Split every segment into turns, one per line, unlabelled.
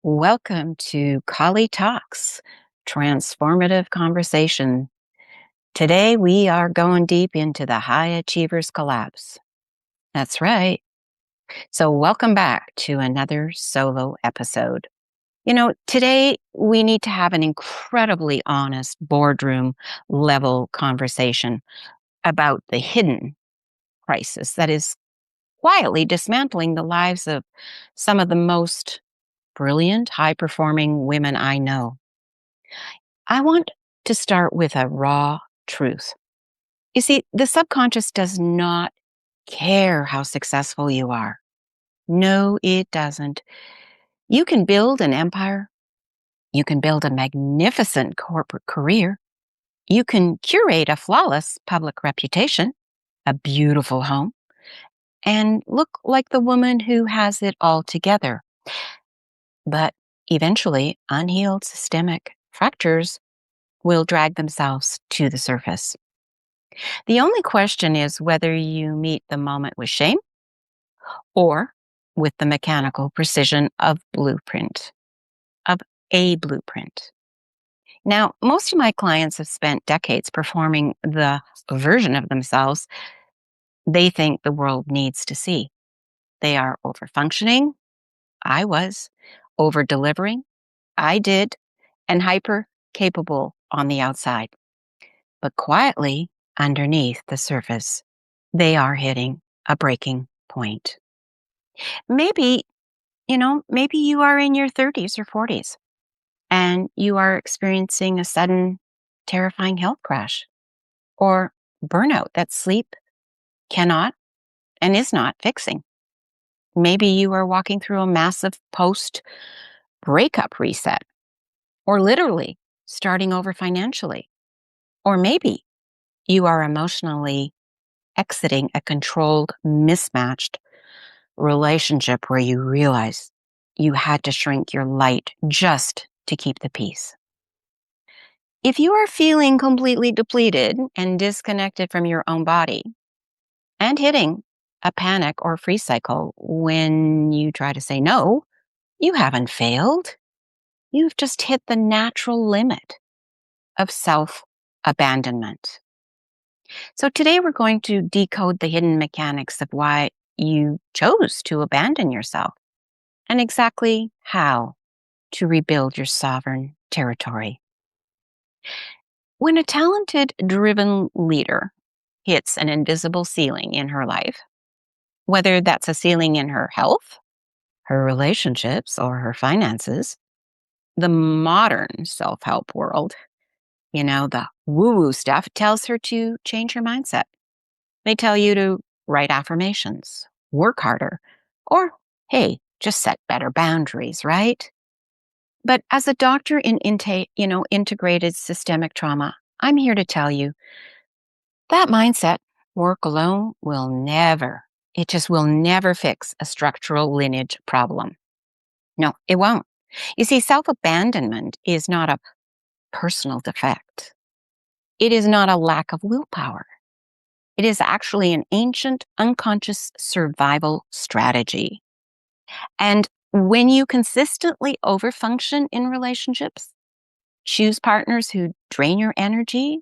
Welcome to Colli Talks, transformative conversation. Today we are going deep into the high achievers collapse. That's right. So welcome back to another solo episode. Today we need to have an incredibly honest boardroom level conversation about the hidden crisis that is quietly dismantling the lives of some of the most brilliant, high performing women I know. I want to start with a raw truth. You see, the subconscious does not care how successful you are. No, it doesn't. You can build an empire. You can build a magnificent corporate career. You can curate a flawless public reputation, a beautiful home, and look like the woman who has it all together. But eventually, unhealed systemic fractures will drag themselves to the surface. The only question is whether you meet the moment with shame or with the mechanical precision of a blueprint. Now, most of my clients have spent decades performing the version of themselves they think the world needs to see. They are overfunctioning. I was. Over delivering. I did. And hyper capable on the outside. But quietly, underneath the surface, they are hitting a breaking point. Maybe, maybe you are in your 30s or 40s and you are experiencing a sudden, terrifying health crash or burnout that sleep cannot and is not fixing. Maybe you are walking through a massive post breakup reset or literally starting over financially. Or maybe you are emotionally exiting a controlled, mismatched relationship where you realize you had to shrink your light just to keep the peace. If you are feeling completely depleted and disconnected from your own body and hitting a panic or freeze cycle when you try to say no, you haven't failed. You've just hit the natural limit of self-abandonment. So today we're going to decode the hidden mechanics of why you chose to abandon yourself and exactly how to rebuild your sovereign territory. When a talented, driven leader hits an invisible ceiling in her life, whether that's a ceiling in her health, her relationships, or her finances, the modern self-help world, the woo-woo stuff, tells her to change her mindset. They tell you to write affirmations, work harder, or, hey, just set better boundaries, right? But as a doctor in integrated systemic trauma, I'm here to tell you that mindset work alone it just will never fix a structural lineage problem. No, it won't. You see, self-abandonment is not a personal defect. It is not a lack of willpower. It is actually an ancient unconscious survival strategy. And when you consistently overfunction in relationships, choose partners who drain your energy,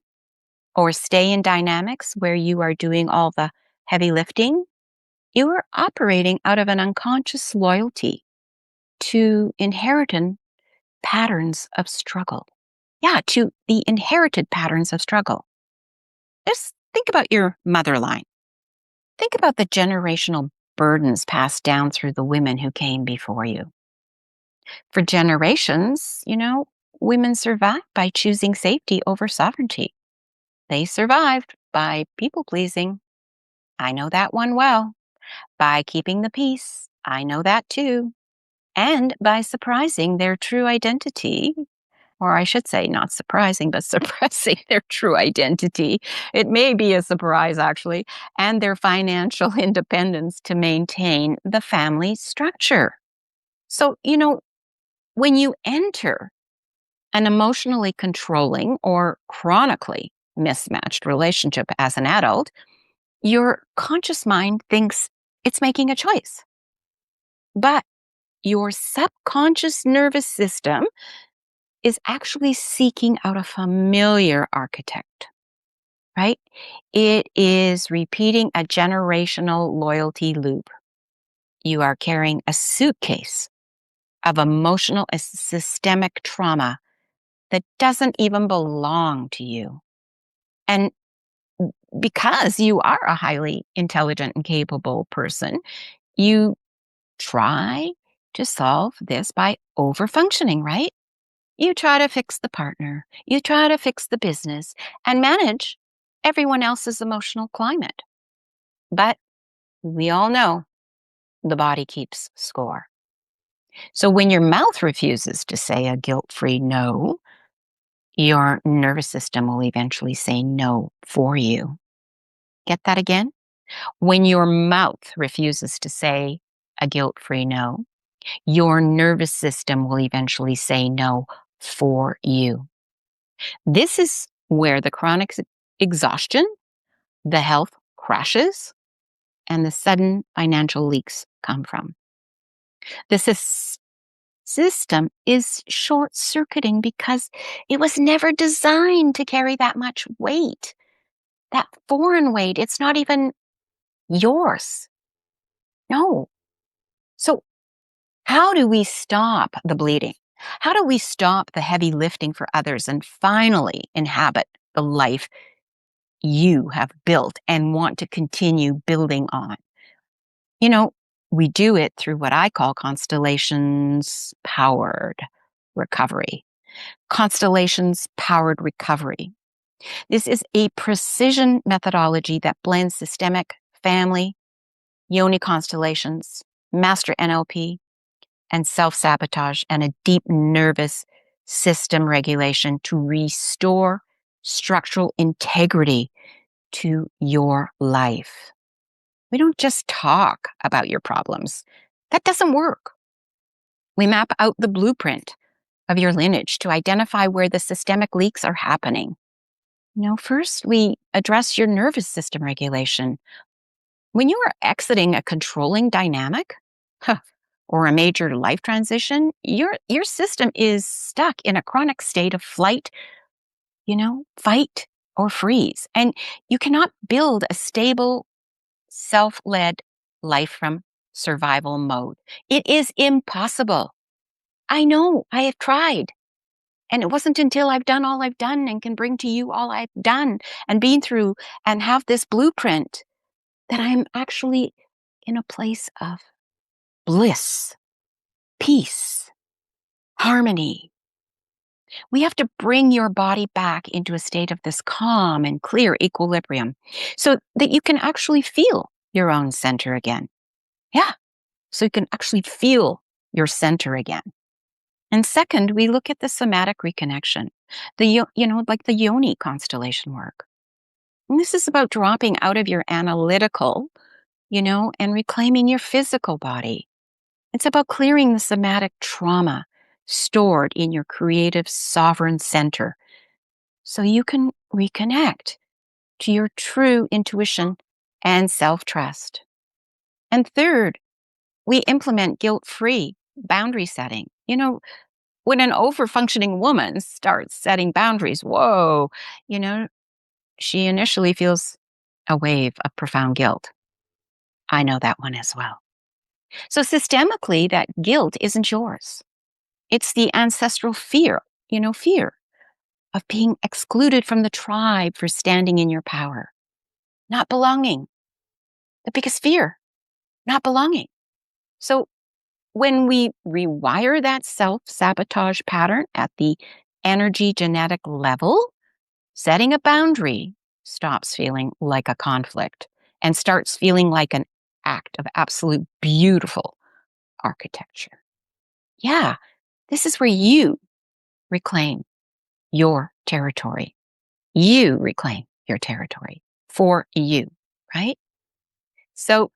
or stay in dynamics where you are doing all the heavy lifting, you are operating out of an unconscious loyalty to inherited patterns of struggle. Yeah, to the inherited patterns of struggle. Just think about your mother line. Think about the generational burdens passed down through the women who came before you. For generations, women survived by choosing safety over sovereignty. They survived by people pleasing. I know that one well. By keeping the peace. I know that too. And by surprising their true identity, or I should say not surprising, but suppressing their true identity. It may be a surprise, actually, and their financial independence to maintain the family structure. So, when you enter an emotionally controlling or chronically mismatched relationship as an adult, your conscious mind thinks it's making a choice. But your subconscious nervous system is actually seeking out a familiar architect, right? It is repeating a generational loyalty loop. You are carrying a suitcase of emotional and systemic trauma that doesn't even belong to you. And because you are a highly intelligent and capable person, you try to solve this by overfunctioning, right? You try to fix the partner, you try to fix the business, and manage everyone else's emotional climate. But we all know the body keeps score. So when your mouth refuses to say a guilt free no, your nervous system will eventually say no for you. Get that again? When your mouth refuses to say a guilt free no, your nervous system will eventually say no for you. This is where the chronic exhaustion, the health crashes, and the sudden financial leaks come from. This system is short circuiting because it was never designed to carry that much weight, that foreign weight. It's not even yours. No. So, how do we stop the bleeding? How do we stop the heavy lifting for others and finally inhabit the life you have built and want to continue building on? You know, we do it through what I call constellations-powered recovery. Constellations-powered recovery. This is a precision methodology that blends systemic, family, yoni constellations, master NLP, and self-sabotage and a deep nervous system regulation to restore structural integrity to your life. We don't just talk about your problems. That doesn't work. We map out the blueprint of your lineage to identify where the systemic leaks are happening. First we address your nervous system regulation. When you are exiting a controlling dynamic, or a major life transition, your system is stuck in a chronic state of flight, fight or freeze. And you cannot build a stable, self-led life from survival mode. It is impossible. I know, I have tried. And it wasn't until I've done all I've done and can bring to you all I've done and been through and have this blueprint that I'm actually in a place of bliss, peace, harmony. We have to bring your body back into a state of this calm and clear equilibrium so that you can actually feel your own center again. Yeah. So you can actually feel your center again. And second, we look at the somatic reconnection, like the yoni constellation work. And this is about dropping out of your analytical, and reclaiming your physical body. It's about clearing the somatic trauma stored in your creative sovereign center so you can reconnect to your true intuition and self-trust. And third, we implement guilt-free boundary setting. When an over-functioning woman starts setting boundaries, whoa, she initially feels a wave of profound guilt. I know that one as well. So systemically, that guilt isn't yours. It's the ancestral fear, fear of being excluded from the tribe for standing in your power, not belonging. The biggest fear, not belonging. So when we rewire that self-sabotage pattern at the energy genetic level, setting a boundary stops feeling like a conflict and starts feeling like an act of absolute beautiful architecture. Yeah, this is where you reclaim your territory. You reclaim your territory for you, right? So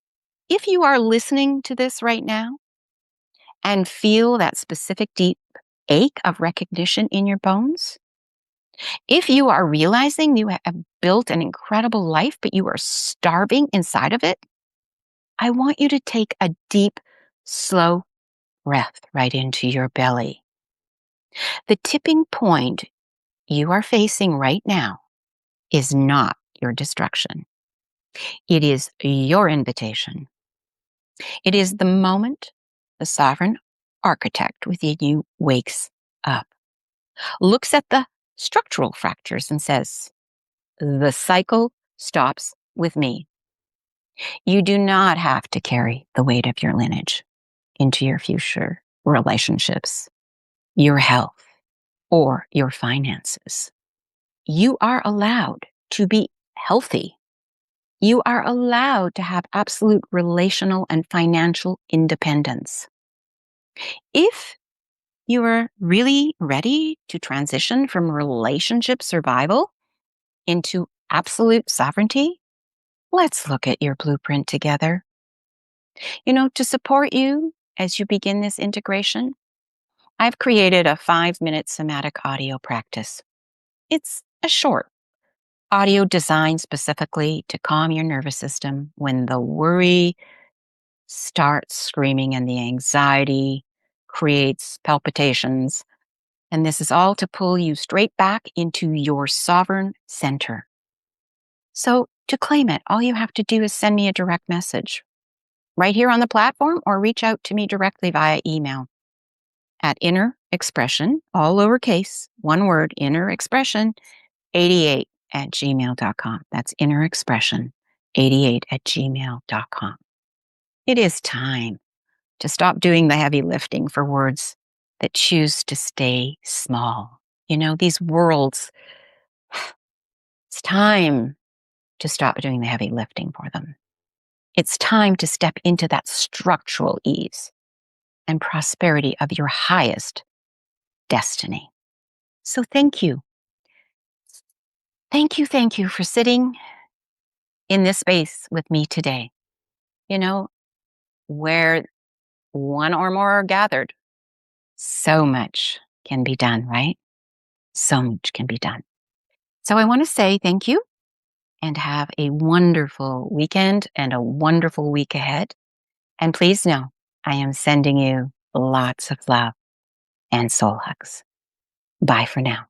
if you are listening to this right now and feel that specific deep ache of recognition in your bones, if you are realizing you have built an incredible life, but you are starving inside of it, I want you to take a deep, slow breath right into your belly. The tipping point you are facing right now is not your destruction. It is your invitation. It is the moment the sovereign architect within you wakes up, looks at the structural fractures and says, the cycle stops with me. You do not have to carry the weight of your lineage into your future relationships, your health, or your finances. You are allowed to be healthy. You are allowed to have absolute relational and financial independence. If you are really ready to transition from relationship survival into absolute sovereignty, let's look at your blueprint together. To support you as you begin this integration, I've created a 5-minute somatic audio practice. It's a short audio designed specifically to calm your nervous system when the worry starts screaming and the anxiety creates palpitations. And this is all to pull you straight back into your sovereign center. So to claim it, all you have to do is send me a direct message right here on the platform or reach out to me directly via email at innerexpression, all lowercase, one word, innerexpression88@gmail.com. That's innerexpression88@gmail.com. It is time to stop doing the heavy lifting for words that choose to stay small. These worlds, it's time to stop doing the heavy lifting for them. It's time to step into that structural ease and prosperity of your highest destiny. So thank you. Thank you for sitting in this space with me today. Where one or more are gathered, so much can be done, right? So much can be done. So I want to say thank you and have a wonderful weekend and a wonderful week ahead. And please know, I am sending you lots of love and soul hugs. Bye for now.